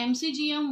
MCGM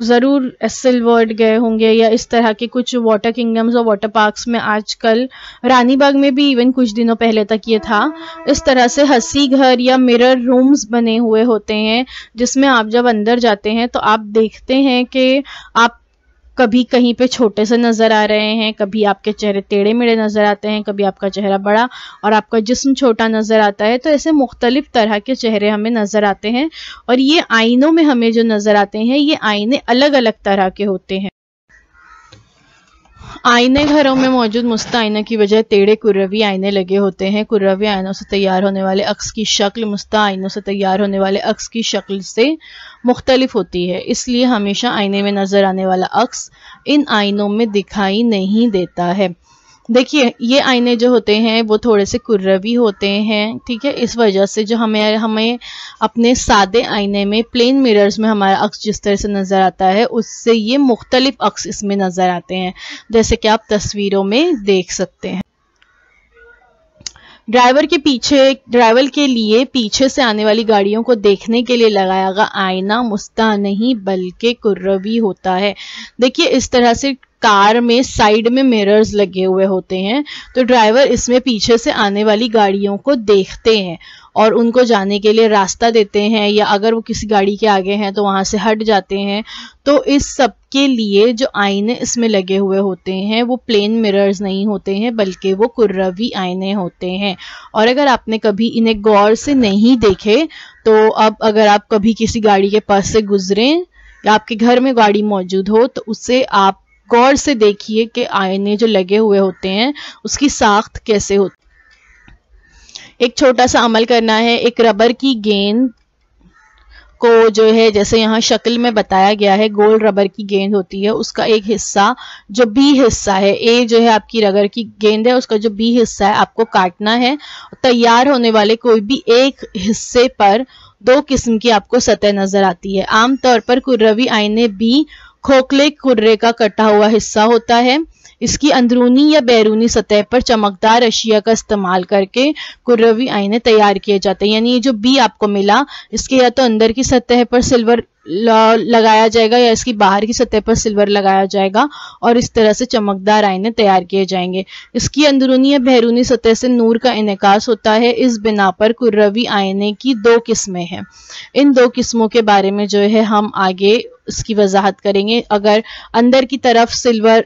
ضرور Essel world گئے ہوں گے یا اس طرح کے کچھ واٹر کنگڈمز اور واٹر پارکس میں. آج کل رانی باغ میں بھی ایون کچھ دنوں پہلے تک یہ تھا. اس طرح سے ہنسی گھر یا مرر رومز بنے ہوئے ہوتے ہیں جس میں آپ جب اندر جاتے ہیں تو آپ دیکھتے ہیں کہ آپ کبھی کہیں پہ چھوٹے سے نظر آ رہے ہیں, کبھی آپ کے چہرے ٹیڑھے میڑے نظر آتے ہیں, کبھی آپ کا چہرہ بڑا اور آپ کا جسم چھوٹا نظر آتا ہے. تو ایسے مختلف طرح کے چہرے ہمیں نظر آتے ہیں اور یہ آئینوں میں ہمیں جو نظر آتے ہیں یہ آئینے الگ الگ طرح کے ہوتے ہیں. آئینے گھروں میں موجود مستعینہ کی بجائے ٹیڑھے کروی آئینے لگے ہوتے ہیں. کروی آئینوں سے تیار ہونے والے عکس کی شکل مستعینوں سے تیار ہونے والے عکس کی شکل سے مختلف ہوتی ہے, اس لیے ہمیشہ آئینے میں نظر آنے والا عکس ان آئینوں میں دکھائی نہیں دیتا ہے. دیکھیے یہ آئینے جو ہوتے ہیں وہ تھوڑے سے کروی ہوتے ہیں, ٹھیک ہے. اس وجہ سے جو ہمیں اپنے سادے آئینے میں پلین مررز میں ہمارا عکس جس طرح سے نظر آتا ہے اس سے یہ مختلف عکس اس میں نظر آتے ہیں, جیسے کہ آپ تصویروں میں دیکھ سکتے ہیں. ڈرائیور کے لیے پیچھے سے آنے والی گاڑیوں کو دیکھنے کے لیے لگایا گیا آئینہ مستع نہیں بلکہ کروی ہوتا ہے. دیکھیے اس طرح سے کار میں سائیڈ میں مررز لگے ہوئے ہوتے ہیں تو ڈرائیور اس میں پیچھے سے آنے والی گاڑیوں کو دیکھتے ہیں اور ان کو جانے کے لیے راستہ دیتے ہیں, یا اگر وہ کسی گاڑی کے آگے ہیں تو وہاں سے ہٹ جاتے ہیں. تو اس سب کے لیے جو آئینے اس میں لگے ہوئے ہوتے ہیں وہ پلین مررز نہیں ہوتے ہیں بلکہ وہ کروی آئینے ہوتے ہیں. اور اگر آپ نے کبھی انہیں غور سے نہیں دیکھے تو اب اگر آپ کبھی کسی گاڑی کے پاس سے گزریں یا آپ کے گھر میں گاڑی موجود ہو تو اسے آپ غور سے دیکھیے کہ آئینے جو لگے ہوئے ہوتے ہیں اس کی ساخت کیسے ہوتی. ایک چھوٹا سا عمل کرنا ہے. ایک ربر کی گیند کو جو ہے جیسے یہاں شکل میں بتایا گیا ہے گول ربر کی گیند ہوتی ہے, اس کا ایک حصہ جو بی حصہ ہے, اے جو ہے آپ کی ربر کی گیند ہے, اس کا جو بی حصہ ہے آپ کو کاٹنا ہے. تیار ہونے والے کوئی بھی ایک حصے پر دو قسم کی آپ کو سطح نظر آتی ہے. عام طور پر کروی آئینے بی کھوکھلے کرے کا کٹا ہوا حصہ ہوتا ہے. اس کی اندرونی یا بیرونی سطح پر چمکدار اشیاء کا استعمال کر کے کروی آئینے تیار کیے جاتے ہیں. یعنی یہ جو بی آپ کو ملا اس کے یا تو اندر کی سطح پر سلور لگایا جائے گا یا اس کی باہر کی سطح پر سلور لگایا جائے گا اور اس طرح سے چمکدار آئینے تیار کیے جائیں گے. اس کی اندرونی یا بیرونی سطح سے نور کا انعکاس ہوتا ہے. اس بنا پر کروی آئینے کی دو قسمیں ہیں. ان دو قسموں کے بارے میں جو ہے ہم آگے اس کی وضاحت کریں گے. اگر اندر کی طرف سلور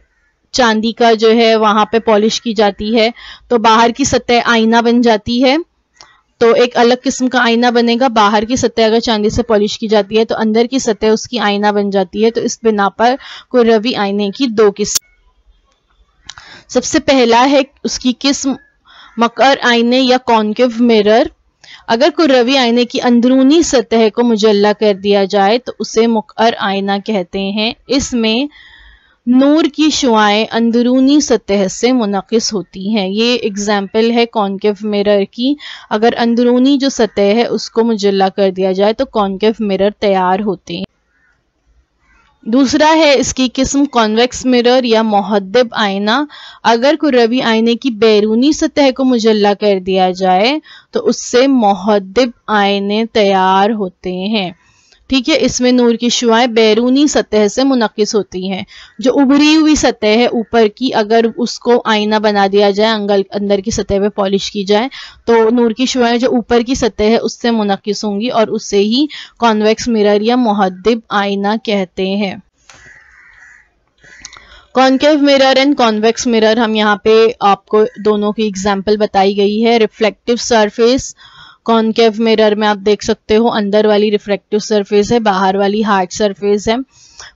چاندی کا جو ہے وہاں پہ پالش کی جاتی ہے تو باہر کی سطح آئینہ بن جاتی ہے, تو ایک الگ قسم کا آئینہ بنے گا. باہر کی سطح اگر چاندی سے پالش کی جاتی ہے تو اندر کی سطح اس کی آئینہ بن جاتی ہے. تو اس بنا پر کروی آئینے کی دو قسم. سب سے پہلا ہے اس کی قسم مقعر آئینے یا کانکیو مرر. اگر کروی آئینے کی اندرونی سطح کو مجلہ کر دیا جائے تو اسے مقعر آئینہ کہتے ہیں. اس میں نور کی شعاعیں اندرونی سطح سے منعکس ہوتی ہیں. یہ اگزامپل ہے کانکیو مرر کی. اگر اندرونی جو سطح ہے اس کو مجلہ کر دیا جائے تو کانکیو مرر تیار ہوتے ہیں. دوسرا ہے اس کی قسم کانویکس مرر یا محدب آئینہ. اگر کروی آئینے کی بیرونی سطح کو مجلہ کر دیا جائے تو اس سے محدب آئینے تیار ہوتے ہیں. ٹھیک ہے, اس میں نور کی شعاعیں بیرونی سطح سے منعکس ہوتی ہیں. جو ابھری ہوئی سطح ہے اوپر کی اگر اس کو آئینہ بنا دیا جائے, اندر کی سطح پہ پالش کی جائے تو نور کی شعاعیں جو اوپر کی سطح ہے اس سے منعکس ہوں گی اور اسے ہی کانویکس مرر یا محدب آئینہ کہتے ہیں. Concave mirror and convex mirror, ہم یہاں پہ آپ کو دونوں کی اگزامپل بتائی گئی ہے. ریفلیکٹیو سرفیس کانکیو مرر میں آپ دیکھ سکتے ہو اندر والی ریفریکٹیو سرفیس ہے, باہر والی ہارڈ سرفیس ہے.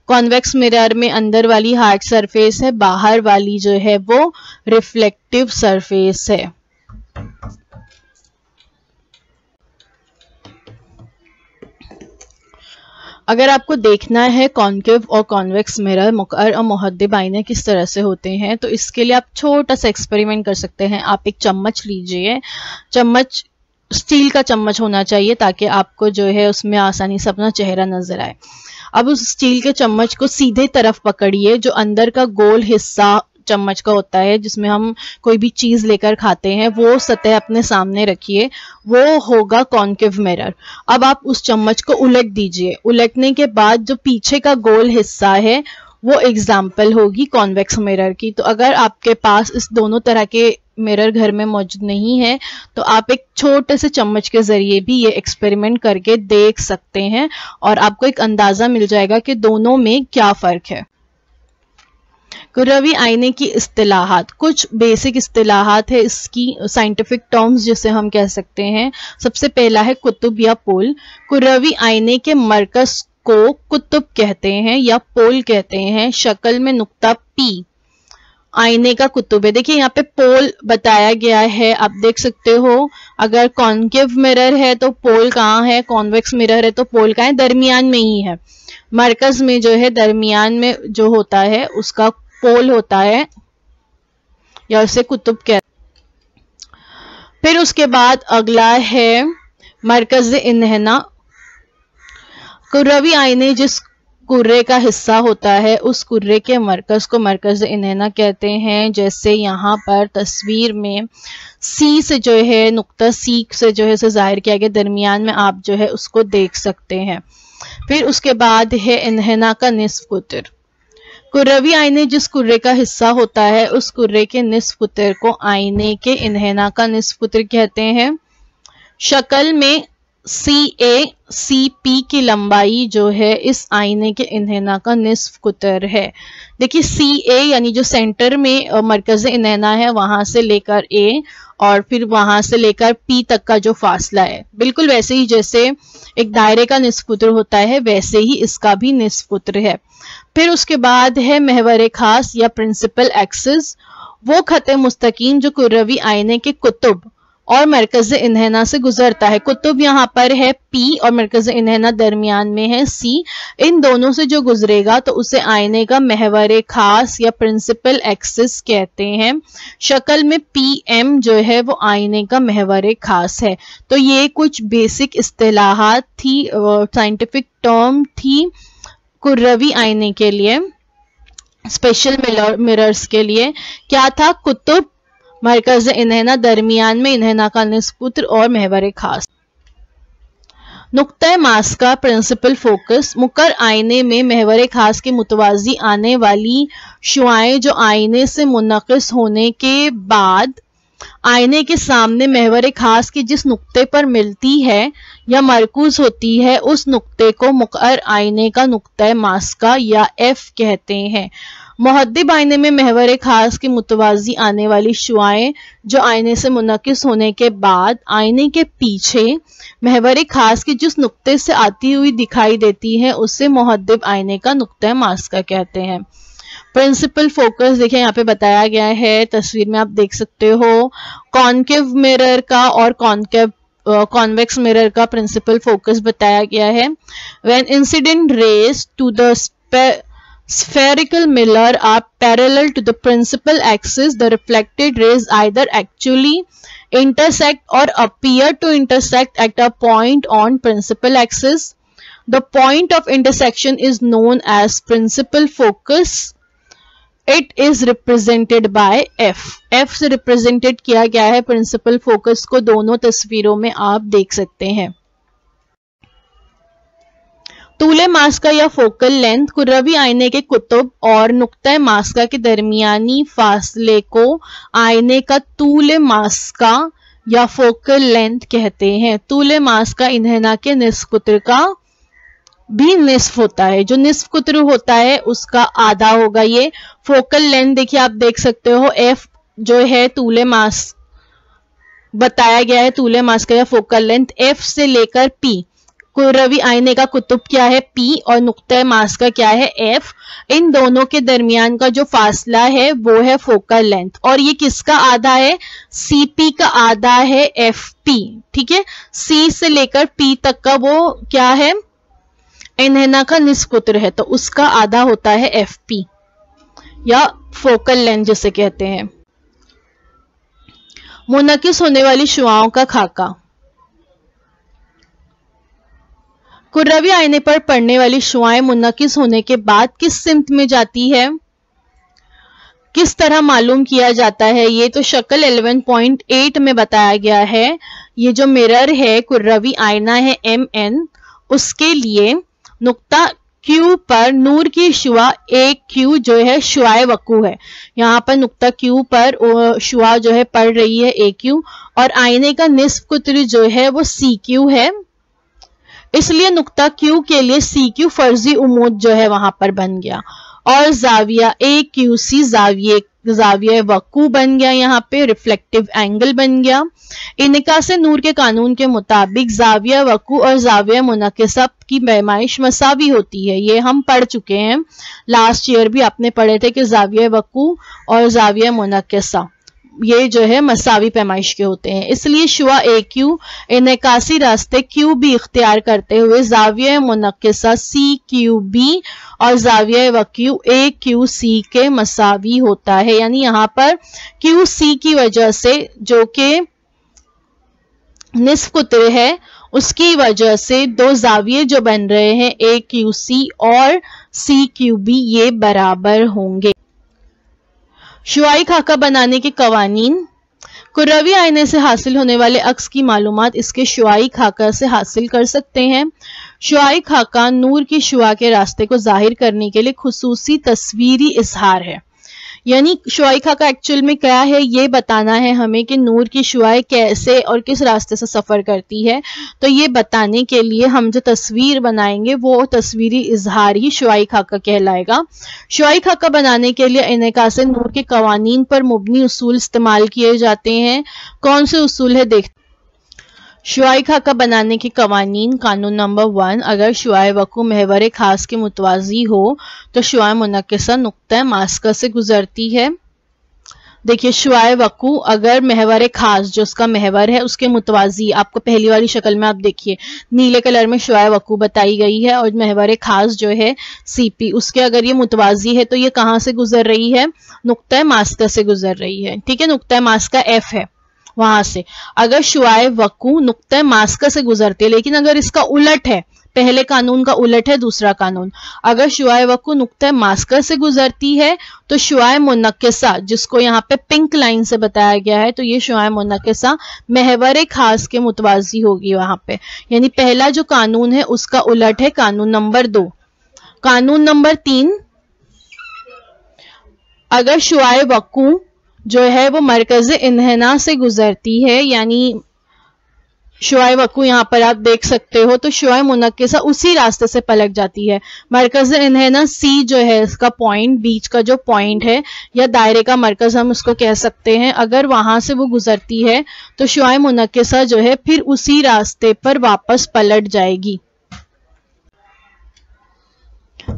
کانویکس مرر میں اندر والی ہارڈ سرفیس ہے, باہر والی جو ہے وہ ریفلیکٹیو سرفیس ہے. اگر آپ کو دیکھنا ہے کانکیو اور کانویکس مرر مقعر اور محدب آئینے کس طرح سے ہوتے ہیں تو اس کے لیے آپ چھوٹا سا ایکسپیریمنٹ کر سکتے ہیں. آپ ایک چمچ لیجئے, چمچ اسٹیل کا چمچ ہونا چاہیے تاکہ آپ کو جو ہے اس میں آسانی سے اپنا چہرہ نظر آئے. اب اس اسٹیل کے چمچ کو سیدھے طرف پکڑیے, جو اندر کا گول حصہ چمچ کا ہوتا ہے جس میں ہم کوئی بھی چیز لے کر کھاتے ہیں، وہ سطح اپنے سامنے رکھیے، وہ ہوگا کانکیو مرر۔ اب آپ اس چمچ کو الٹ دیجئے، الٹنے کے بعد جو پیچھے کا گول حصہ ہے وہ ایگزامپل ہوگی کانویکس مرر کی۔ تو اگر آپ کے پاس اس دونوں طرح کے مرر گھر میں موجود نہیں ہے تو آپ ایک چھوٹے سے چمچ کے ذریعے بھی یہ ایکسپیریمنٹ کر کے دیکھ سکتے ہیں اور آپ کو ایک اندازہ مل جائے گا کہ دونوں میں کیا فرق ہے۔ کروی آئینے کی اصطلاحات، کچھ بیسک اصطلاحات ہے اس کی سائنٹیفک ٹرمز جسے ہم کہہ سکتے ہیں۔ سب سے پہلا ہے قطب یا پول۔ کروی آئینے کے مرکز کو قطب کہتے ہیں یا پول کہتے ہیں، شکل میں نقطہ پی آئینے کا قطب ہے۔ دیکھیں یہاں پہ پول بتایا گیا ہے، آپ دیکھ سکتے ہو، اگر کانکیو مرر ہے تو پول کہاں ہے، کانویکس مرر ہے تو پول کہاں ہے، درمیان میں ہی ہے، مرکز میں جو ہے، درمیان میں جو ہوتا ہے اس کا پول ہوتا ہے یا اسے قطب کہتے ہیں۔ پھر اس کے بعد اگلا ہے مرکز انحناء۔ کروی آئینے جس کرے کا حصہ ہوتا ہے اس کرے کے مرکز کو مرکز انحناء کہتے ہیں، جیسے یہاں پر تصویر میں سی سے جو ہے، نقطہ سی سے جو ہے اسے ظاہر کیا گیا، درمیان میں آپ جو ہے اس کو دیکھ سکتے ہیں۔ پھر اس کے بعد ہے انحناء کا نصف قطر۔ کروی آئینے جس کرے کا حصہ ہوتا ہے اس کرے کے نصف قطر کو آئینے کے انحناء کا نصف قطر کہتے ہیں۔ شکل میں سی اے سی پی کی لمبائی جو ہے اس آئینے کے انحناء کا نصف قطر ہے۔ دیکھیے سی اے یعنی جو سینٹر میں مرکز انحناء ہے وہاں سے لے کر اے اور پھر وہاں سے لے کر پی تک کا جو فاصلہ ہے، بالکل ویسے ہی جیسے ایک دائرے کا نصف قطر ہوتا ہے ویسے ہی اس کا بھی نصف قطر ہے۔ پھر اس کے بعد ہے محور خاص یا پرنسپل ایکسس، وہ خط مستقیم جو کروی آئینے کے قطب اور مرکز انحناء سے گزرتا ہے۔ قطب یہاں پر ہے پی اور مرکز انحناء درمیان میں ہے سی، ان دونوں سے جو گزرے گا تو اسے آئینے کا محور خاص یا پرنسپل ایکسس کہتے ہیں۔ شکل میں پی ایم جو ہے وہ آئینے کا محور خاص ہے۔ تو یہ کچھ بیسک اصطلاحات تھی، سائنٹیفک ٹرم تھی کروی آئینے کے لیے، اسپیشل مررز کے لیے۔ کیا تھا؟ قطب، مرکز انحناء، درمیان میں انحناء کا نصف قطر اور محور خاص۔ نقطہ ماس کا پرنسپل فوکس، مقر آئینے میں محور خاص کے متوازی آنے والی شعاعیں جو آئینے سے منعکس ہونے کے بعد آئینے کے سامنے محور خاص کے جس نقطے پر ملتی ہے یا مرکوز ہوتی ہے اس نقطے کو مقر آئینے کا نقطہ ماس کا یا ایف کہتے ہیں۔ محدب آئینے میں محور خاص کے متوازی آنے والی شعاعیں جو آئینے سے منعکس ہونے کے بعد آئینے کے پیچھے محور خاص کے جس نقطے سے آتی ہوئی دکھائی دیتی ہے اسے محدب آئینے کا نقطہ ماس کا کہتے ہیں۔ پرنسپل فوکس دیکھیں یہاں پہ بتایا گیا ہے، تصویر میں آپ دیکھ سکتے ہو، کانکیو مرر کا اور کانویکس مرر کا پرنسپل فوکس بتایا گیا ہے۔ When incident rays to the spherical mirror are parallel to the principal axis, the reflected rays either actually intersect or appear to intersect at a point on principal axis. The point of intersection is known as principal focus. It is represented by F. F سے represented کیا گیا ہے principal focus کو، دونوں تصویروں میں آپ دیکھ سکتے ہیں۔ طول ماس کا یا فوکل لینتھ، کروی آئینے کے قطب اور نقطہ ماس کا کے درمیانی فاصلے کو آئینے کا طول ماس کا یا فوکل لینتھ کہتے ہیں۔ طول ماس کا انحناء کے نصف قطر کا بھی نصف ہوتا ہے، جو نصف قطر ہوتا ہے اس کا آدھا ہوگا یہ۔ فوکل لینتھ دیکھیے آپ دیکھ سکتے ہو، ایف جو ہے طول ماس بتایا گیا ہے، طول ماس کا یا فوکل لینتھ، ایف سے لے کر پی، کروی آئینے کا قطب کیا ہے پی اور نقطہ ماس کا کیا ہے ایف، ان دونوں کے درمیان کا جو فاصلہ ہے وہ ہے فوکل لینتھ، اور یہ کس کا آدھا ہے؟ سی پی کا آدھا ہے ایف پی، ٹھیک ہے۔ سی سے لے کر پی تک کا وہ کیا ہے؟ انحناء کا نصف قطر ہے، تو اس کا آدھا ہوتا ہے ایف پی یا فوکل لینتھ جسے کہتے ہیں۔ منعکس ہونے والی شعاعوں کا خاکہ، کروی آئینے پر پڑنے والی شعاعیں منعکس ہونے کے بعد کس سمت میں جاتی ہے؟ کس طرح معلوم کیا جاتا ہے؟ یہ تو شکل 11.8 میں بتایا گیا ہے. یہ جو مرر ہے، کروی آئینہ ہے MN، اس کے لیے نقطہ Q پر نور کی شعاع AQ جو ہے شعاع وقوع ہے. یہاں پر نقطہ Q پر شعاع جو ہے پڑ رہی ہے AQ، اور آئینے کا نصف قطر جو ہے وہ CQ ہے. اس لیے نقطہ Q کے لیے CQ فرضی عمود جو ہے وہاں پر بن گیا، اور زاویہ AQC زاویہ وقوع بن گیا، یہاں پہ ریفلیکٹیو اینگل بن گیا. انعکاس نور کے قانون کے مطابق زاویہ وقوع اور زاویہ منعکسہ کی پیمائش مساوی ہوتی ہے. یہ ہم پڑھ چکے ہیں، لاسٹ ایئر بھی آپ نے پڑھے تھے کہ زاویہ وقوع اور زاویہ منعکسہ یہ جو ہے مساوی پیمائش کے ہوتے ہیں. اس لیے شعاع AQ انعکاسی راستے QB اختیار کرتے ہوئے زاویہ منعکسہ CQB اور زاویہ وقوع AQC کے مساوی ہوتا ہے. یعنی یہاں پر QC کی وجہ سے جو کہ نصف قطر ہے، اس کی وجہ سے دو زاویے جو بن رہے ہیں AQC اور CQB یہ برابر ہوں گے. شعاعی خاکہ بنانے کے قوانین. کروی آئینے سے حاصل ہونے والے عکس کی معلومات اس کے شعاعی خاکہ سے حاصل کر سکتے ہیں. شعاعی خاکہ نور کی شعاع کے راستے کو ظاہر کرنے کے لیے خصوصی تصویری اظہار ہے. یعنی شعاعی خاکہ ایکچوئل میں کیا ہے، یہ بتانا ہے ہمیں کہ نور کی شعاع کیسے اور کس راستے سے سفر کرتی ہے. تو یہ بتانے کے لیے ہم جو تصویر بنائیں گے وہ تصویری اظہار ہی شعاعی خاکہ کہلائے گا. شعاعی خاکہ بنانے کے لیے انعکاس نور کے قوانین پر مبنی اصول استعمال کیے جاتے ہیں. کون سے اصول ہے دیکھتے. شعاعی خاکہ بنانے کے قوانین. قانون نمبر 1، اگر شعاع وقوع محور خاص کے متوازی ہو تو شعاع منعکسہ نقطہ ماسکہ سے گزرتی ہے. دیکھیے شعاع وقوع اگر محور خاص جو اس کا محور ہے اس کے متوازی، آپ کو پہلی والی شکل میں آپ دیکھیے نیلے کلر میں شعاع وقوع بتائی گئی ہے، اور محور خاص جو ہے CP اس کے اگر یہ متوازی ہے تو یہ کہاں سے گزر رہی ہے؟ نقطہ ماسکہ سے گزر رہی ہے. ٹھیک ہے، نقطہ ماسکہ F ہے وہاں سے. اگر شعاع وقوع نقطہ ماسکہ سے گزرتی ہے، لیکن اگر اس کا الٹ ہے، پہلے قانون کا الٹ ہے دوسرا قانون، اگر شعاع وقوع نقطہ ماسکہ سے گزرتی ہے تو شعاع منعکسہ جس کو یہاں پہ پنک لائن سے بتایا گیا ہے، تو یہ شعاع منعکسہ محور خاص کے متوازی ہوگی وہاں پہ. یعنی پہلا جو قانون ہے اس کا الٹ ہے قانون نمبر 2. قانون نمبر 3، اگر شعاع وقوع جو ہے وہ مرکز انحناء سے گزرتی ہے، یعنی شعاع وقوع یہاں پر آپ دیکھ سکتے ہو، تو شعاع منعکسہ اسی راستے سے پلٹ جاتی ہے. مرکز انحناء C جو ہے اس کا پوائنٹ، بیچ کا جو پوائنٹ ہے یا دائرے کا مرکز ہم اس کو کہہ سکتے ہیں، اگر وہاں سے وہ گزرتی ہے تو شعاع منعکسہ جو ہے پھر اسی راستے پر واپس پلٹ جائے گی.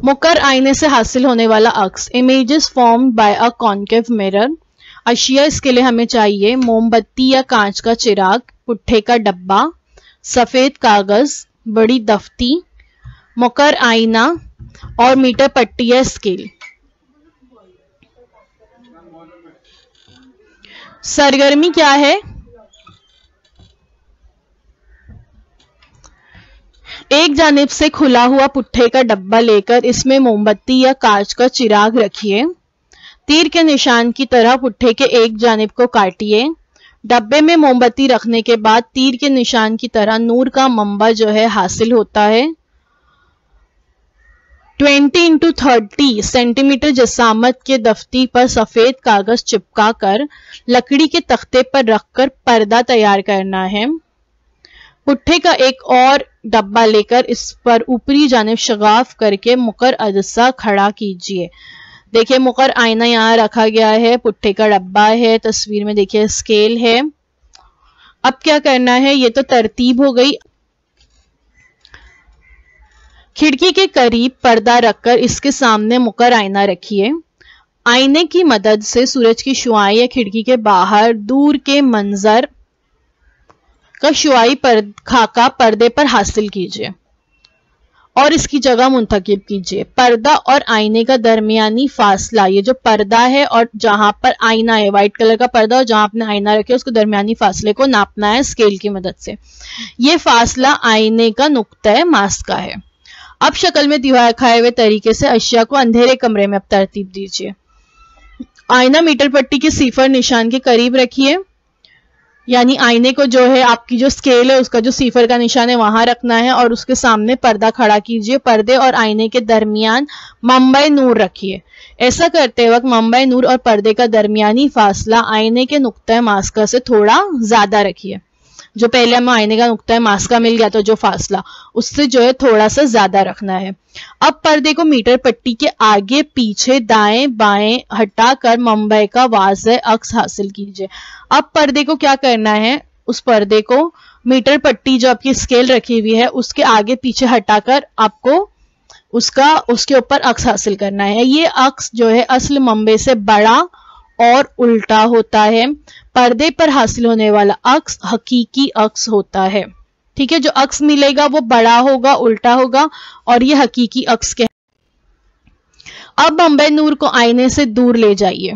مقر آئینے سے حاصل ہونے والا عکس. Images formed by a concave mirror. اشیاء اس کے لیے ہمیں چاہیے موم بتی یا کانچ کا چراغ، پٹھے کا ڈبہ، سفید کاغذ، بڑی دفتی، مقر آئینہ اور میٹر پٹی یا اسکیل. سرگرمی کیا ہے؟ ایک جانب سے کھلا ہوا پٹھے کا ڈبہ لے کر اس میں موم بتی یا کانچ کا چراغ رکھیے. تیر کے نشان کی طرح پٹھے کے ایک جانب کو کاٹیے. ڈبے میں موم بتی رکھنے کے بعد تیر کے نشان کی طرح نور کا منبع جو ہے حاصل ہوتا ہے. 20x30 سینٹی میٹر جسامت کے دفتی پر سفید کاغذ چپکا کر لکڑی کے تختے پر رکھ کر پردہ تیار کرنا ہے. پٹھے کا ایک اور ڈبہ لے کر اس پر اوپری جانب شگاف کر کے مقر عدسہ کھڑا کیجیے. دیکھیے مقر آئینہ یہاں رکھا گیا ہے، پٹھے کا ڈبہ ہے، تصویر میں دیکھیے اسکیل ہے. اب کیا کرنا ہے؟ یہ تو ترتیب ہو گئی. کھڑکی کے قریب پردہ رکھ کر اس کے سامنے مقر آئینہ رکھیے. آئینے کی مدد سے سورج کی شعاع یا کھڑکی کے باہر دور کے منظر کا شعاعی خاکہ پردے پر حاصل کیجیے اور اس کی جگہ منتخب کیجیے. پردہ اور آئینے کا درمیانی فاصلہ، یہ جو پردہ ہے اور جہاں پر آئینہ ہے، وائٹ کلر کا پردہ اور جہاں آپ نے آئینہ رکھے اس کو درمیانی فاصلے کو ناپنا ہے اسکیل کی مدد سے. یہ فاصلہ آئینے کا نقطہ ماسکہ ہے. اب شکل میں دکھائے ہوئے طریقے سے اشیاء کو اندھیرے کمرے میں اب ترتیب دیجیے. آئینہ میٹر پٹی کے صفر نشان کے قریب رکھیے، یعنی آئینے کو جو ہے آپ کی جو اسکیل ہے اس کا جو صفر کا نشان ہے وہاں رکھنا ہے، اور اس کے سامنے پردہ کھڑا کیجئے۔ پردے اور آئینے کے درمیان منبع نور رکھیے۔ ایسا کرتے وقت منبع نور اور پردے کا درمیانی فاصلہ آئینے کے نقطہ ماسکہ سے تھوڑا زیادہ رکھیے۔ جو پہلے ہمیں آئینے کا نقطہ ماسکہ مل گیا تو جو فاصلہ، اس سے جو ہے تھوڑا سا زیادہ رکھنا ہے۔ اب پردے کو میٹر پٹی کے آگے پیچھے دائیں بائیں ہٹا کر منبع کا واضح عکس حاصل کیجیے۔ اب پردے کو کیا کرنا ہے، اس پردے کو میٹر پٹی جو آپ کی اسکیل رکھی ہوئی ہے اس کے آگے پیچھے ہٹا کر آپ کو اس کے اوپر عکس حاصل کرنا ہے۔ یہ عکس جو ہے اصل منبع سے بڑا اور الٹا ہوتا ہے۔ پردے پر حاصل ہونے والا عکس حقیقی عکس ہوتا ہے، ٹھیک ہے۔ جو عکس ملے گا وہ بڑا ہوگا، الٹا ہوگا، اور یہ حقیقی عکس کے۔ اب منبع نور کو آئینے سے دور لے جائیے۔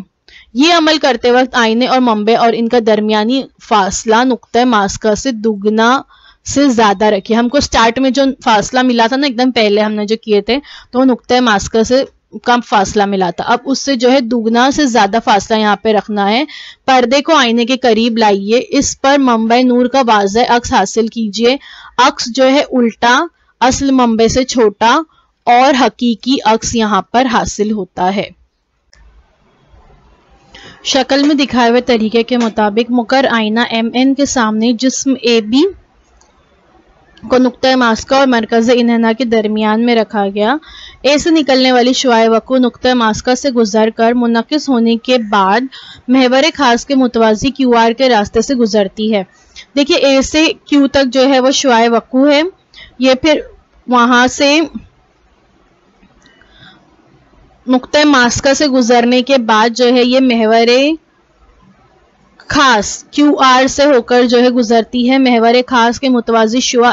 یہ عمل کرتے وقت آئینے اور منبع اور ان کا درمیانی فاصلہ نقطہ ماسکہ سے دگنا سے زیادہ رکھیے۔ ہم کو سٹارٹ میں جو فاصلہ ملا تھا نا، ایک دم پہلے ہم نے جو کیے تھے، تو وہ نقطہ ماسکہ سے کم فاصلہ ملا تھا، اب اس سے جو ہے دگنا سے زیادہ فاصلہ یہاں پہ رکھنا ہے۔ پردے کو آئینے کے قریب لائیے، اس پر منبع نور کا واضح عکس حاصل کیجیے۔ عکس جو ہے الٹا، اصل منبع سے چھوٹا اور حقیقی عکس یہاں پر حاصل ہوتا ہے۔ شکل میں دکھائے ہوئے طریقے کے مطابق مقر آئینہ MN کے سامنے جسم AB کو نقطہ ماسکہ اور مرکز انحناء کے درمیان میں رکھا گیا۔ اے سے نکلنے والی شعاع وقوع نقطہ ماسکہ سے گزر کر منعکس ہونے کے بعد محور خاص کے متوازی QR کے راستے سے گزرتی ہے۔ دیکھیے اے سے Q تک جو ہے وہ شعاع وقوع ہے، یہ پھر وہاں سے نقطہ ماسکہ سے گزرنے کے بعد جو ہے یہ محور خاص QR سے ہو کر جو ہے گزرتی ہے۔ محور خاص کے متوازی شعاع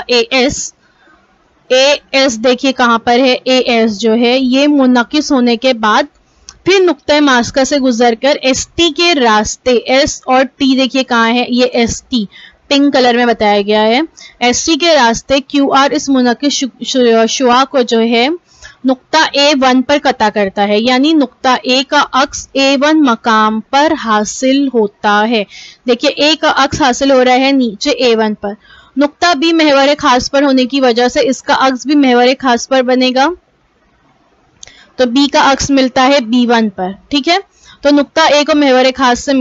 AS دیکھیے کہاں پر ہے، AS جو ہے یہ منعکس ہونے کے بعد پھر نقطہ ماسکہ سے گزر کر ST کے راستے، S اور T دیکھیے کہاں ہے، یہ ST پنک کلر میں بتایا گیا ہے۔ ST کے راستے QR اس منعکس شعاع کو جو ہے نقطہ A1 پر قطع کرتا ہے، یعنی نقطہ A کا عکس A1 مقام پر حاصل ہوتا ہے۔ دیکھیے A کا عکس حاصل ہو رہا ہے نیچے A1 پر۔ نقطہ B محور خاص پر ہونے کی وجہ سے اس کا عکس بھی محور خاص پر بنے گا، تو B کا عکس ملتا ہے B1 پر، ٹھیک ہے۔ تو نقطہ A کو محور خاص سے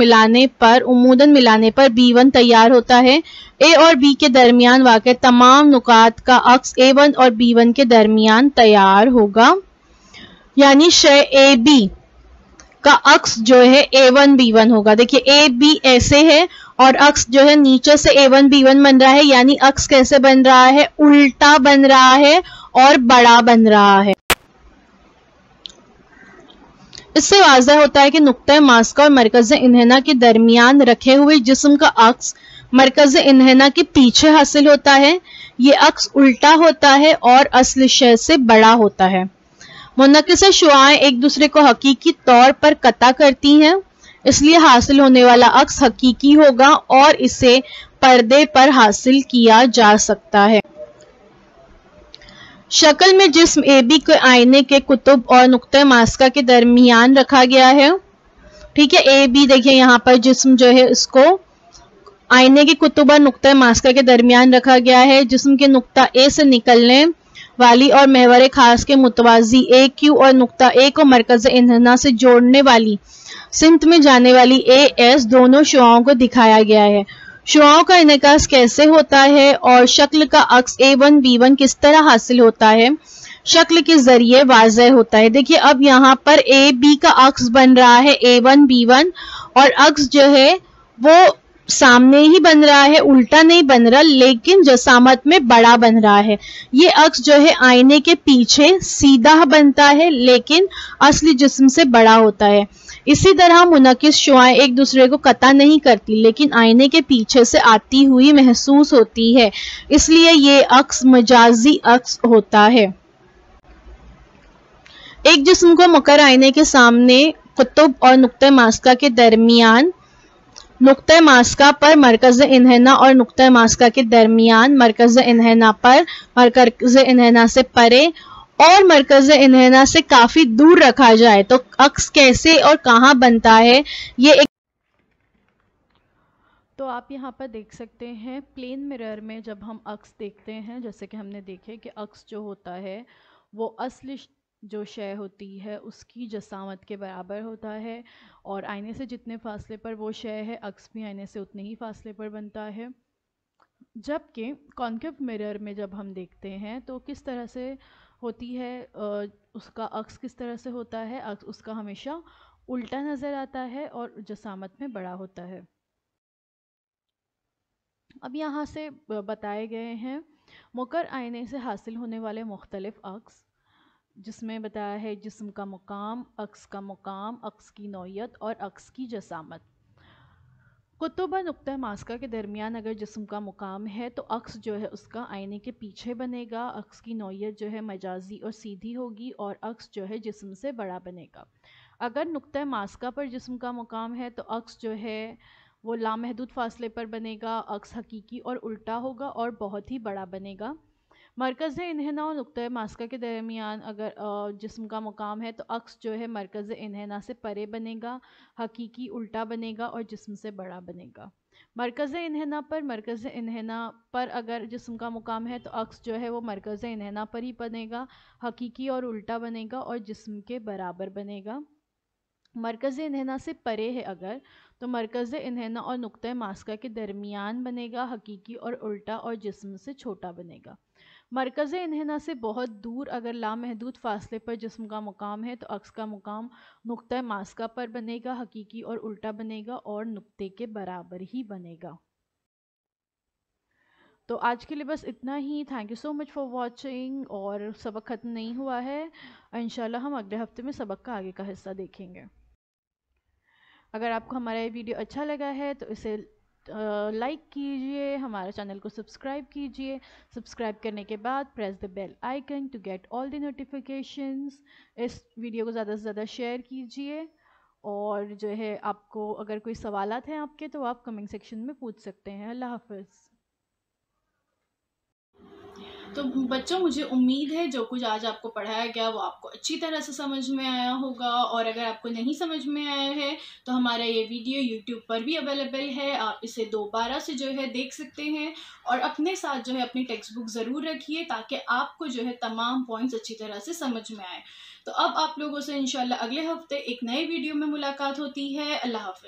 عموداً ملانے پر B1 تیار ہوتا ہے۔ A اور B کے درمیان واقع تمام نقاط کا عکس A1 اور B1 کے درمیان تیار ہوگا، یعنی شے AB کا عکس جو ہے A1 B1 ہوگا۔ دیکھیے AB ایسے ہے اور عکس جو ہے نیچے سے A1 B1 بن رہا ہے، یعنی عکس کیسے بن رہا ہے، الٹا بن رہا ہے اور بڑا بن رہا ہے۔ اس سے واضح ہوتا ہے کہ نقطہ ماسکہ اور مرکز انحناء کے درمیان رکھے ہوئے جسم کا عکس مرکز انحناء کے پیچھے حاصل ہوتا ہے۔ یہ عکس الٹا ہوتا ہے اور اصل شے سے بڑا ہوتا ہے۔ منعکسہ شعاعیں ایک دوسرے کو حقیقی طور پر قطع کرتی ہیں، اس لیے حاصل ہونے والا عکس حقیقی ہوگا اور اسے پردے پر حاصل کیا جا سکتا ہے۔ شکل میں جسم AB کے آئینے کے قطب اور نقطہ ماسکہ کے درمیان رکھا گیا ہے، ٹھیک ہے۔ AB دیکھیں یہاں پر جسم جو ہے اس کو آئینے کے قطب اور نقطہ ماسکہ کے درمیان رکھا گیا ہے۔ جسم کے نقطہ A سے نکلنے والی اور محور خاص کے متوازی AQ اور نقطہ A کو مرکز انحناء سے جوڑنے والی سمت میں جانے والی AS دونوں شعاعوں کو دکھایا گیا ہے۔ شعاعوں کا انعکاس کیسے ہوتا ہے اور شکل کا عکس A1 B1 کس طرح حاصل ہوتا ہے، شکل کے ذریعے واضح ہوتا ہے۔ دیکھیے اب یہاں پر AB کا عکس بن رہا ہے A1 B1، اور عکس جو ہے وہ سامنے ہی بن رہا ہے، الٹا نہیں بن رہا، لیکن جسامت میں بڑا بن رہا ہے۔ یہ عکس جو ہے آئینے کے پیچھے سیدھا بنتا ہے لیکن اصلی جسم سے بڑا ہوتا ہے۔ اسی طرح منعکس شعاعیں ایک دوسرے کو قطع نہیں کرتی لیکن آئینے کے پیچھے سے آتی ہوئی محسوس ہوتی ہے، اس لیے یہ عکس مجازی عکس ہوتا ہے۔ ایک جسم کو مقر آئینے کے سامنے قطب اور نقطہ ماسکہ کے درمیان، نقطہ ماسکہ پر مرکز انحناء اور نقطہ ماسکہ کے درمیان مرکز انحناء پر مرکز انحناء سے پرے اور مرکز انحناء سے کافی دور رکھا جائے تو عکس کیسے اور کہاں بنتا ہے یہ ایک تو آپ یہاں پر دیکھ سکتے ہیں پلین مرر میں جب ہم عکس دیکھتے ہیں، جیسے کہ ہم نے دیکھے کہ عکس جو ہوتا ہے وہ اصل جو شے ہوتی ہے اس کی جسامت کے برابر ہوتا ہے، اور آئینے سے جتنے فاصلے پر وہ شے ہے عکس بھی آئینے سے اتنے ہی فاصلے پر بنتا ہے۔ جبکہ کانکیو مرر میں جب ہم دیکھتے ہیں تو کس طرح سے ہوتی ہے، اس کا عکس کس طرح سے ہوتا ہے، عکس اس کا ہمیشہ الٹا نظر آتا ہے اور جسامت میں بڑا ہوتا ہے۔ اب یہاں سے بتائے گئے ہیں مقر آئینے سے حاصل ہونے والے مختلف عکس، جس میں بتایا ہے جسم کا مقام، عکس کی نوعیت اور عکس کی جسامت۔ قطب نقطہ ماسکہ کے درمیان اگر جسم کا مقام ہے تو عکس جو ہے اس کا آئینے کے پیچھے بنے گا، عکس کی نوعیت جو ہے مجازی اور سیدھی ہوگی اور عکس جو ہے جسم سے بڑا بنے گا۔ اگر نقطہ ماسکہ پر جسم کا مقام ہے تو عکس جو ہے وہ لامحدود فاصلے پر بنے گا، عکس حقیقی اور الٹا ہوگا اور بہت ہی بڑا بنے گا۔ مرکز انحناء اور نقطہ ماسکہ کے درمیان اگر جسم کا مقام ہے تو عکس جو ہے مرکز انحناء سے پرے بنے گا، حقیقی الٹا بنے گا اور جسم سے بڑا بنے گا۔ مرکز انحناء پر اگر جسم کا مقام ہے تو عکس جو ہے وہ مرکز انحناء پر ہی بنے گا، حقیقی اور الٹا بنے گا اور جسم کے برابر بنے گا۔ مرکز انحناء سے پرے ہے اگر تو مرکز انحناء اور نقطہ ماسکہ کے درمیان بنے گا، حقیقی اور الٹا اور جسم سے چھوٹا بنے گا۔ مرکز انحناء سے بہت دور اگر لامحدود فاصلے پر جسم کا مقام ہے تو عکس کا مقام نقطہ ماسکہ پر بنے گا، حقیقی اور الٹا بنے گا اور نقطے کے برابر ہی بنے گا۔ تو آج کے لیے بس اتنا ہی۔ Thank you so much for watching, اور سبق ختم نہیں ہوا ہے، انشاءاللہ ہم اگلے ہفتے میں سبق کا آگے کا حصہ دیکھیں گے۔ اگر آپ کو ہمارا یہ ویڈیو اچھا لگا ہے تو اسے لائک کیجئے، ہمارے چینل کو سبسکرائب کیجئے، سبسکرائب کرنے کے بعد press the bell icon to get all the notifications. اس ویڈیو کو زیادہ سے زیادہ شیئر کیجئے، اور جو ہے آپ کو اگر کوئی سوالات ہیں آپ کے تو آپ کمنٹ سیکشن میں پوچھ سکتے ہیں۔ اللہ حافظ۔ تو بچوں مجھے امید ہے جو کچھ آج آپ کو پڑھایا گیا وہ آپ کو اچھی طرح سے سمجھ میں آیا ہوگا، اور اگر آپ کو نہیں سمجھ میں آیا ہے تو ہمارا یہ ویڈیو یوٹیوب پر بھی اویلیبل ہے، آپ اسے دوبارہ سے جو ہے دیکھ سکتے ہیں، اور اپنے ساتھ جو ہے اپنی ٹیکسٹ بک ضرور رکھیے تاکہ آپ کو جو ہے تمام پوائنٹس اچھی طرح سے سمجھ میں آئے۔ تو اب آپ لوگوں سے انشاءاللہ اگلے ہفتے ایک نئے ویڈیو میں ملاقات ہوتی ہے۔ اللہ حافظ۔